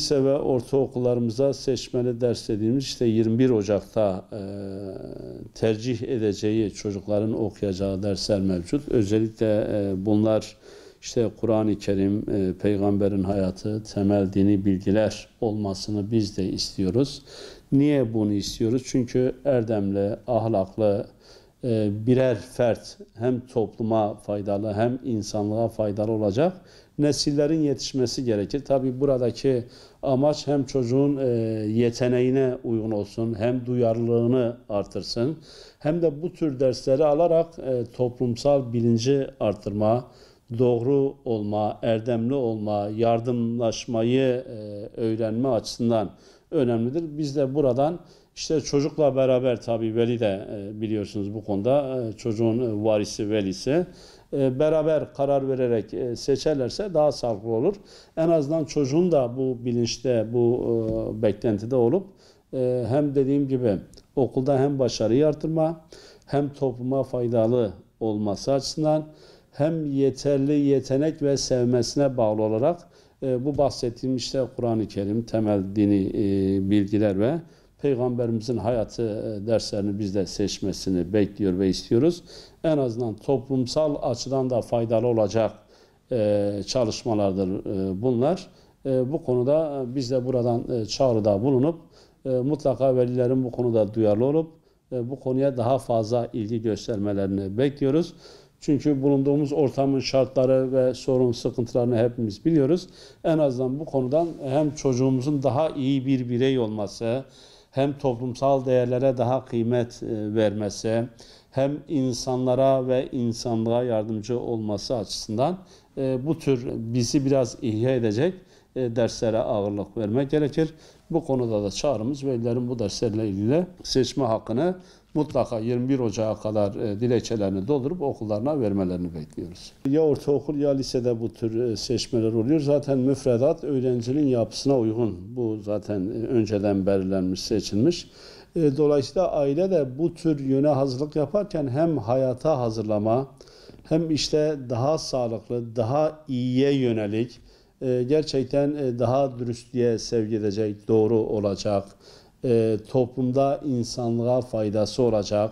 lise ve ortaokullarımıza seçmeli ders dediğimiz işte 21 Ocak'ta tercih edeceği çocukların okuyacağı dersler mevcut. Özellikle bunlar işte Kur'an-ı Kerim, peygamberin hayatı, temel dini bilgiler olmasını biz de istiyoruz. Niye bunu istiyoruz? Çünkü erdemli, ahlaklı birer fert hem topluma faydalı hem insanlığa faydalı olacak nesillerin yetişmesi gerekir. Tabii buradaki amaç hem çocuğun yeteneğine uygun olsun, hem duyarlılığını artırsın, hem de bu tür dersleri alarak toplumsal bilinci artırma, doğru olma, erdemli olma, yardımlaşmayı öğrenme açısından önemlidir. Biz de buradan işte çocukla beraber, tabii veli de biliyorsunuz bu konuda çocuğun varisi, velisi beraber karar vererek seçerlerse daha sağlıklı olur. En azından çocuğun da bu bilinçte, bu beklentide olup hem dediğim gibi okulda hem başarıyı artırma, hem topluma faydalı olması açısından, hem yeterli yetenek ve sevmesine bağlı olarak bu bahsettiğim işte Kur'an-ı Kerim, temel dini bilgiler ve Peygamberimizin hayatı derslerini biz de seçmesini bekliyor ve istiyoruz. En azından toplumsal açıdan da faydalı olacak çalışmalardır bunlar. Bu konuda biz de buradan çağrıda bulunup mutlaka velilerin bu konuda duyarlı olup bu konuya daha fazla ilgi göstermelerini bekliyoruz. Çünkü bulunduğumuz ortamın şartları ve sorun, sıkıntılarını hepimiz biliyoruz. En azından bu konudan hem çocuğumuzun daha iyi bir birey olması, hem toplumsal değerlere daha kıymet vermesi, hem insanlara ve insanlığa yardımcı olması açısından bu tür bizi biraz ihya edecek derslere ağırlık vermek gerekir. Bu konuda da çağrımız velilerin bu derslerle ilgili seçme hakkını mutlaka 21 Ocak'a kadar dilekçelerini doldurup okullarına vermelerini bekliyoruz. Ya ortaokul ya lisede bu tür seçmeler oluyor. Zaten müfredat öğrencinin yapısına uygun. Bu zaten önceden belirlenmiş, seçilmiş. Dolayısıyla aile de bu tür yöne hazırlık yaparken hem hayata hazırlama, hem işte daha sağlıklı, daha iyiye yönelik, gerçekten daha dürüstlüğe sevk edecek, doğru olacak, toplumda insanlığa faydası olacak.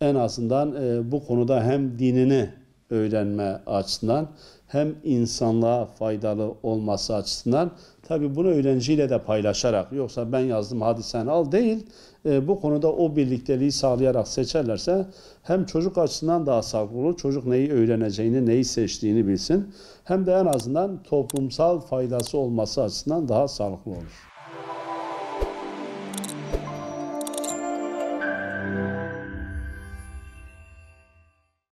En azından bu konuda hem dinini öğrenme açısından hem insanlığa faydalı olması açısından, tabii bunu öğrenciyle de paylaşarak, yoksa ben yazdım hadi sen al değil, bu konuda o birlikteliği sağlayarak seçerlerse hem çocuk açısından daha sağlıklı olur, çocuk neyi öğreneceğini, neyi seçtiğini bilsin, hem de en azından toplumsal faydası olması açısından daha sağlıklı olur.